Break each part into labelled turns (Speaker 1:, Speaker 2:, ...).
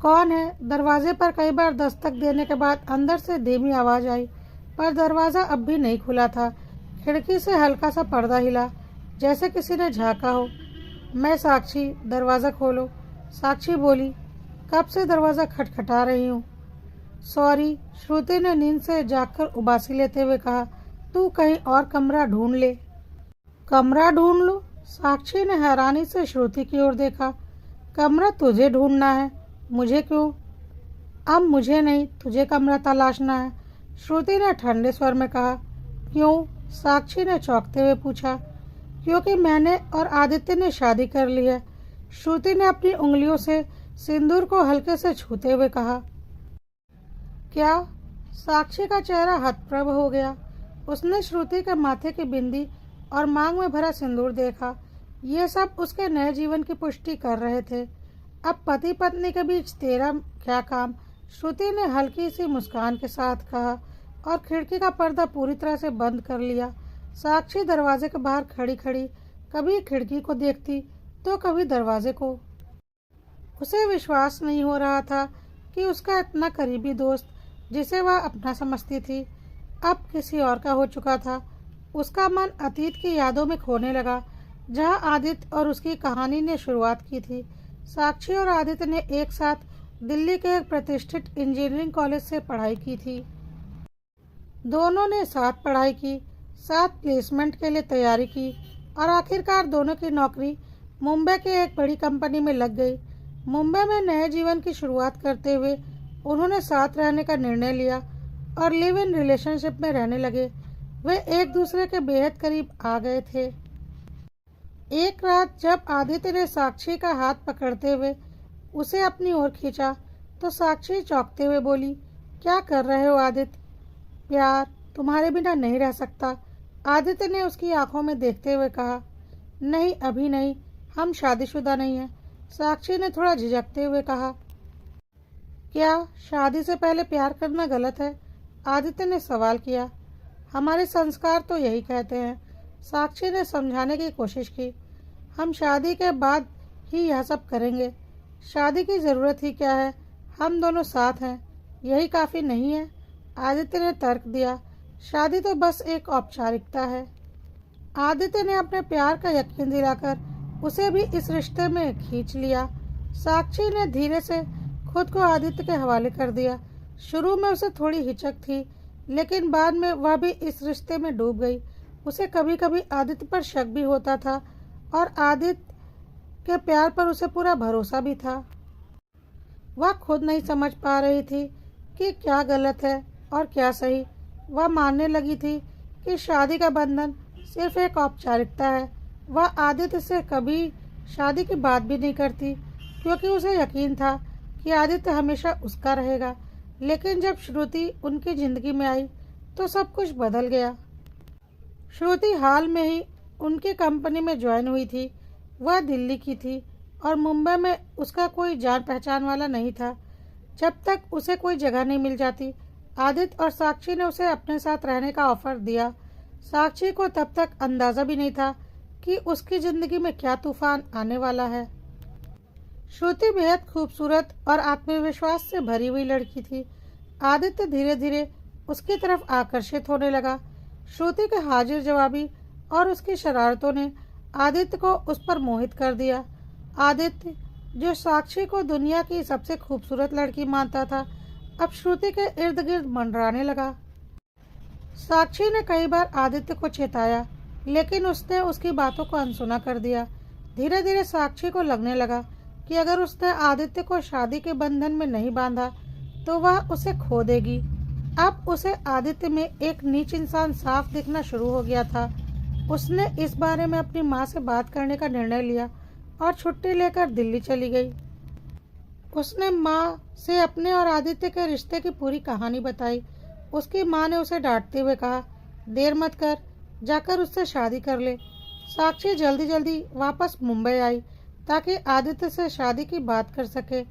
Speaker 1: कौन है? दरवाजे पर कई बार दस्तक देने के बाद अंदर से धीमी आवाज आई, पर दरवाज़ा अब भी नहीं खुला था। खिड़की से हल्का सा पर्दा हिला, जैसे किसी ने झाँका हो। मैं साक्षी, दरवाज़ा खोलो। साक्षी बोली, कब से दरवाज़ा खटखटा रही हूँ। सॉरी, श्रुति ने नींद से जागकर उबासी लेते हुए कहा। तू कहीं और कमरा ढूंढ ले। कमरा ढूंढ लो? साक्षी ने हैरानी से श्रुति की ओर देखा। कमरा तुझे ढूंढना है, मुझे क्यों? अब मुझे नहीं, तुझे कमरा तलाशना है, श्रुति ने ठंडे स्वर में कहा। क्यों? साक्षी ने चौंकते हुए पूछा। क्योंकि मैंने और आदित्य ने शादी कर ली है, श्रुति ने अपनी उंगलियों से सिंदूर को हल्के से छूते हुए कहा। क्या? साक्षी का चेहरा हतप्रभ हो गया। उसने श्रुति के माथे की बिंदी और मांग में भरा सिंदूर देखा। ये सब उसके नए जीवन की पुष्टि कर रहे थे। अब पति पत्नी के बीच तेरा क्या काम? श्रुति ने हल्की सी मुस्कान के साथ कहा और खिड़की का पर्दा पूरी तरह से बंद कर लिया। साक्षी दरवाजे के बाहर खड़ी खड़ी कभी खिड़की को देखती तो कभी दरवाजे को। उसे विश्वास नहीं हो रहा था कि उसका इतना करीबी दोस्त, जिसे वह अपना समझती थी, अब किसी और का हो चुका था। उसका मन अतीत की यादों में खोने लगा, जहां आदित्य और उसकी कहानी ने शुरुआत की थी। साक्षी और आदित्य ने एक साथ दिल्ली के एक प्रतिष्ठित इंजीनियरिंग कॉलेज से पढ़ाई की थी। दोनों ने साथ पढ़ाई की, साथ प्लेसमेंट के लिए तैयारी की और आखिरकार दोनों की नौकरी मुंबई के एक बड़ी कंपनी में लग गई। मुंबई में नए जीवन की शुरुआत करते हुए उन्होंने साथ रहने का निर्णय लिया और लिव इन रिलेशनशिप में रहने लगे। वे एक दूसरे के बेहद करीब आ गए थे। एक रात जब आदित्य ने साक्षी का हाथ पकड़ते हुए उसे अपनी ओर खींचा तो साक्षी चौंकते हुए बोली, क्या कर रहे हो आदित्य? प्यार, तुम्हारे बिना नहीं रह सकता, आदित्य ने उसकी आंखों में देखते हुए कहा। नहीं, अभी नहीं, हम शादीशुदा नहीं हैं, साक्षी ने थोड़ा झिझकते हुए कहा। क्या शादी से पहले प्यार करना गलत है? आदित्य ने सवाल किया। हमारे संस्कार तो यही कहते हैं, साक्षी ने समझाने की कोशिश की। हम शादी के बाद ही यह सब करेंगे। शादी की ज़रूरत ही क्या है, हम दोनों साथ हैं, यही काफ़ी नहीं है? आदित्य ने तर्क दिया। शादी तो बस एक औपचारिकता है। आदित्य ने अपने प्यार का यकीन दिलाकर उसे भी इस रिश्ते में खींच लिया। साक्षी ने धीरे से खुद को आदित्य के हवाले कर दिया। शुरू में उसे थोड़ी हिचक थी, लेकिन बाद में वह भी इस रिश्ते में डूब गई। उसे कभी कभी आदित्य पर शक भी होता था और आदित्य के प्यार पर उसे पूरा भरोसा भी था। वह खुद नहीं समझ पा रही थी कि क्या गलत है और क्या सही। वह मानने लगी थी कि शादी का बंधन सिर्फ एक औपचारिकता है। वह आदित्य से कभी शादी की बात भी नहीं करती, क्योंकि उसे यकीन था कि आदित्य हमेशा उसका रहेगा। लेकिन जब श्रुति उनकी जिंदगी में आई तो सब कुछ बदल गया। श्रुति हाल में ही उनकी कंपनी में ज्वाइन हुई थी। वह दिल्ली की थी और मुंबई में उसका कोई जान पहचान वाला नहीं था। जब तक उसे कोई जगह नहीं मिल जाती, आदित्य और साक्षी ने उसे अपने साथ रहने का ऑफर दिया। साक्षी को तब तक अंदाजा भी नहीं था कि उसकी जिंदगी में क्या तूफान आने वाला है। श्रुति बेहद खूबसूरत और आत्मविश्वास से भरी हुई लड़की थी। आदित्य धीरे धीरे उसकी तरफ आकर्षित होने लगा। श्रुति के हाजिर जवाबी और उसकी शरारतों ने आदित्य को उस पर मोहित कर दिया। आदित्य, जो साक्षी को दुनिया की सबसे खूबसूरत लड़की मानता था, अब श्रुति के इर्द गिर्द मंडराने लगा। साक्षी ने कई बार आदित्य को चेताया, लेकिन उसने उसकी बातों को अनसुना कर दिया। धीरे धीरे साक्षी को लगने लगा कि अगर उसने आदित्य को शादी के बंधन में नहीं बांधा तो वह उसे खो देगी। अब उसे आदित्य में एक नीच इंसान साफ दिखना शुरू हो गया था। उसने इस बारे में अपनी माँ से बात करने का निर्णय लिया और छुट्टी लेकर दिल्ली चली गई। उसने माँ से अपने और आदित्य के रिश्ते की पूरी कहानी बताई। उसकी माँ ने उसे डांटते हुए कहा, देर मत कर, जाकर उससे शादी कर ले। साक्षी जल्दी जल्दी वापस मुंबई आई ताकि आदित्य से शादी की बात कर सके,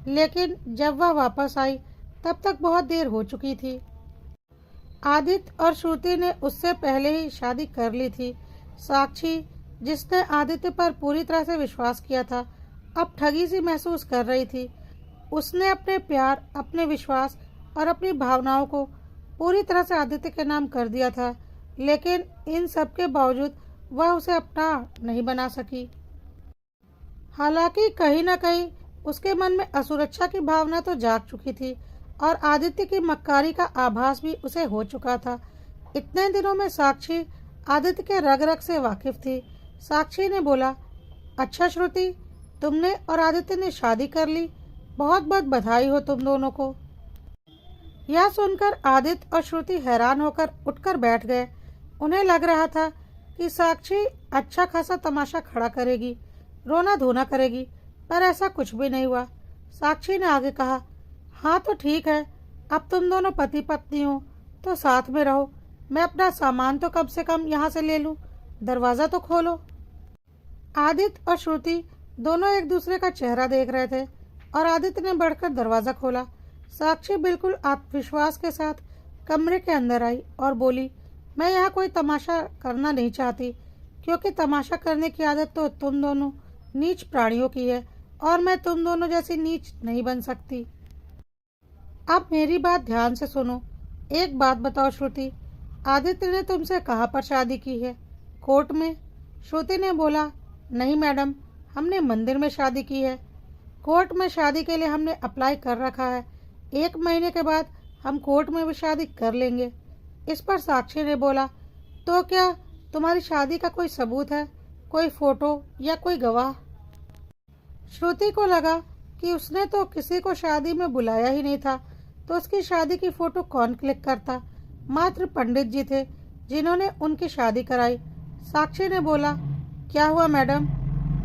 Speaker 1: लेकिन जब वह वापस आई तब तक बहुत देर हो चुकी थी। आदित्य और श्रुति ने उससे पहले ही शादी कर ली थी। साक्षी, जिसने आदित्य पर पूरी तरह से विश्वास किया था, अब ठगी सी महसूस कर रही थी। उसने अपने प्यार, अपने विश्वास और अपनी भावनाओं को पूरी तरह से आदित्य के नाम कर दिया था, लेकिन इन सब के बावजूद वह उसे अपना नहीं बना सकी। हालांकि कहीं न कहीं उसके मन में असुरक्षा की भावना तो जाग चुकी थी और आदित्य की मक्कारी का आभास भी उसे हो चुका था। इतने दिनों में साक्षी आदित्य के रग रग से वाकिफ थी। साक्षी ने बोला, अच्छा श्रुति, तुमने और आदित्य ने शादी कर ली, बहुत बहुत बधाई हो तुम दोनों को। यह सुनकर आदित्य और श्रुति हैरान होकर उठकर बैठ गए। उन्हें लग रहा था कि साक्षी अच्छा खासा तमाशा खड़ा करेगी, रोना धोना करेगी, पर ऐसा कुछ भी नहीं हुआ। साक्षी ने आगे कहा, हाँ तो ठीक है, अब तुम दोनों पति पत्नी हो तो साथ में रहो। मैं अपना सामान तो कम से कम यहाँ से ले लूँ, दरवाज़ा तो खोलो। आदित्य और श्रुति दोनों एक दूसरे का चेहरा देख रहे थे और आदित्य ने बढ़कर दरवाज़ा खोला। साक्षी बिल्कुल आत्मविश्वास के साथ कमरे के अंदर आई और बोली, मैं यहाँ कोई तमाशा करना नहीं चाहती, क्योंकि तमाशा करने की आदत तो तुम दोनों नीच प्राणियों की है और मैं तुम दोनों जैसी नीच नहीं बन सकती। अब मेरी बात ध्यान से सुनो। एक बात बताओ श्रुति, आदित्य ने तुमसे कहाँ पर शादी की है? कोर्ट में? श्रुति ने बोला, नहीं मैडम, हमने मंदिर में शादी की है। कोर्ट में शादी के लिए हमने अप्लाई कर रखा है, 1 महीने के बाद हम कोर्ट में भी शादी कर लेंगे। इस पर साक्षी ने बोला, तो क्या तुम्हारी शादी का कोई सबूत है, कोई फोटो या कोई गवाह? श्रुति को लगा कि उसने तो किसी को शादी में बुलाया ही नहीं था, तो उसकी शादी की फोटो कौन क्लिक करता। मात्र पंडित जी थे जिन्होंने उनकी शादी कराई। साक्षी ने बोला, क्या हुआ मैडम,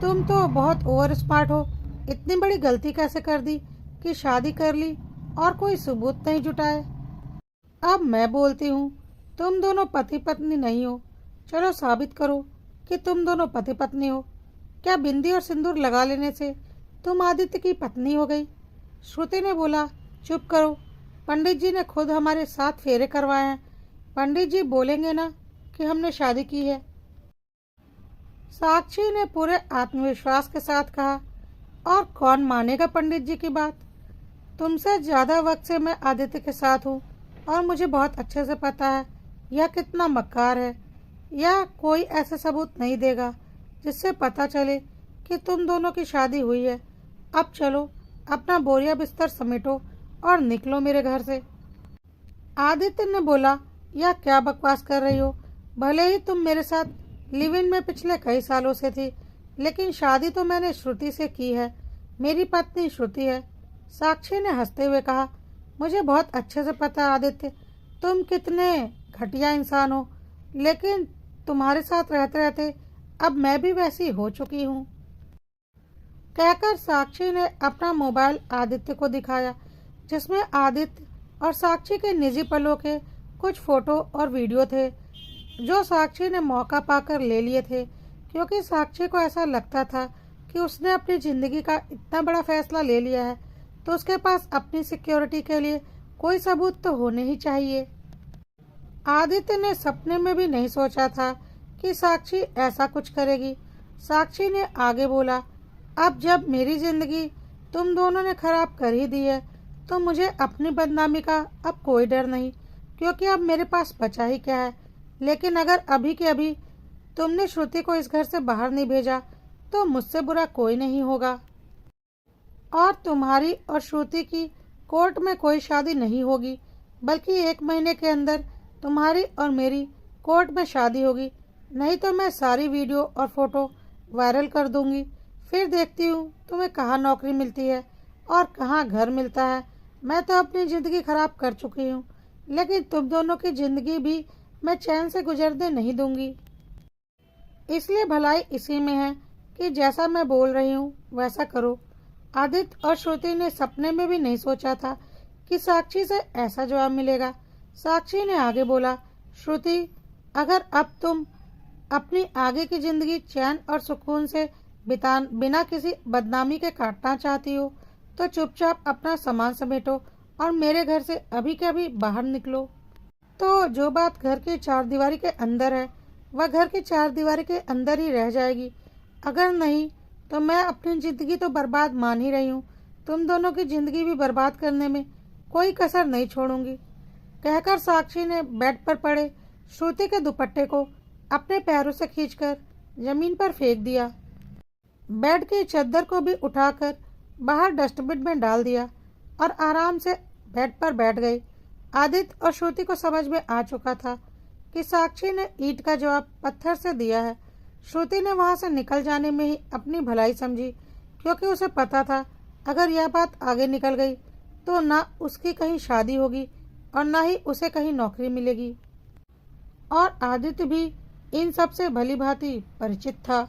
Speaker 1: तुम तो बहुत ओवर स्मार्ट हो, इतनी बड़ी गलती कैसे कर दी कि शादी कर ली और कोई सबूत नहीं जुटाए? अब मैं बोलती हूँ, तुम दोनों पति पत्नी नहीं हो, चलो साबित करो कि तुम दोनों पति पत्नी हो। क्या बिंदी और सिंदूर लगा लेने से तुम आदित्य की पत्नी हो गई? श्रुति ने बोला, चुप करो, पंडित जी ने खुद हमारे 7 फेरे करवाए हैं, पंडित जी बोलेंगे ना कि हमने शादी की है। साक्षी ने पूरे आत्मविश्वास के साथ कहा, और कौन मानेगा पंडित जी की बात? तुमसे ज़्यादा वक्त से मैं आदित्य के साथ हूँ और मुझे बहुत अच्छे से पता है यह कितना मक्कार है। यह कोई ऐसा सबूत नहीं देगा जिससे पता चले कि तुम दोनों की शादी हुई है। अब चलो, अपना बोरिया बिस्तर समेटो और निकलो मेरे घर से। आदित्य ने बोला, यह क्या बकवास कर रही हो? भले ही तुम मेरे साथ लिव इन में पिछले कई सालों से थी, लेकिन शादी तो मैंने श्रुति से की है, मेरी पत्नी श्रुति है। साक्षी ने हंसते हुए कहा, मुझे बहुत अच्छे से पता है आदित्य, तुम कितने घटिया इंसान हो, लेकिन तुम्हारे साथ रहते रहते अब मैं भी वैसी हो चुकी हूँ। कहकर साक्षी ने अपना मोबाइल आदित्य को दिखाया, जिसमें आदित्य और साक्षी के निजी पलों के कुछ फोटो और वीडियो थे, जो साक्षी ने मौका पाकर ले लिए थे, क्योंकि साक्षी को ऐसा लगता था कि उसने अपनी ज़िंदगी का इतना बड़ा फैसला ले लिया है तो उसके पास अपनी सिक्योरिटी के लिए कोई सबूत तो होने ही चाहिए। आदित्य ने सपने में भी नहीं सोचा था कि साक्षी ऐसा कुछ करेगी। साक्षी ने आगे बोला, अब जब मेरी ज़िंदगी तुम दोनों ने खराब कर ही दी है तो मुझे अपनी बदनामी का अब कोई डर नहीं, क्योंकि अब मेरे पास बचा ही क्या है। लेकिन अगर अभी के अभी तुमने श्रुति को इस घर से बाहर नहीं भेजा तो मुझसे बुरा कोई नहीं होगा, और तुम्हारी और श्रुति की कोर्ट में कोई शादी नहीं होगी, बल्कि 1 महीने के अंदर तुम्हारी और मेरी कोर्ट में शादी होगी। नहीं तो मैं सारी वीडियो और फोटो वायरल कर दूंगी, फिर देखती हूँ तुम्हें कहाँ नौकरी मिलती है और कहाँ घर मिलता है। मैं तो अपनी ज़िंदगी खराब कर चुकी हूँ, लेकिन तुम दोनों की ज़िंदगी भी मैं चैन से गुजरने नहीं दूंगी। इसलिए भलाई इसी में है कि जैसा मैं बोल रही हूँ वैसा करो। आदित्य और श्रुति ने सपने में भी नहीं सोचा था कि साक्षी से ऐसा जवाब मिलेगा। साक्षी ने आगे बोला, श्रुति, अगर अब तुम अपनी आगे की ज़िंदगी चैन और सुकून से बिना किसी बदनामी के काटना चाहती हो तो चुपचाप अपना सामान समेटो और मेरे घर से अभी के अभी बाहर निकलो। तो जो बात घर की 4 दीवारी के अंदर है वह घर की 4 दीवारी के अंदर ही रह जाएगी। अगर नहीं तो मैं अपनी ज़िंदगी तो बर्बाद मान ही रही हूँ, तुम दोनों की जिंदगी भी बर्बाद करने में कोई कसर नहीं छोड़ूंगी। कहकर साक्षी ने बेड पर पड़े श्रुति के दुपट्टे को अपने पैरों से खींचकर जमीन पर फेंक दिया। बेड की चादर को भी उठाकर बाहर डस्टबिन में डाल दिया और आराम से बेड पर बैठ गई। आदित्य और श्रुति को समझ में आ चुका था कि साक्षी ने ईंट का जवाब पत्थर से दिया है। श्रुति ने वहां से निकल जाने में ही अपनी भलाई समझी, क्योंकि उसे पता था अगर यह बात आगे निकल गई तो ना उसकी कहीं शादी होगी और ना ही उसे कहीं नौकरी मिलेगी। और आदित्य भी इन सब से भली भांति परिचित था।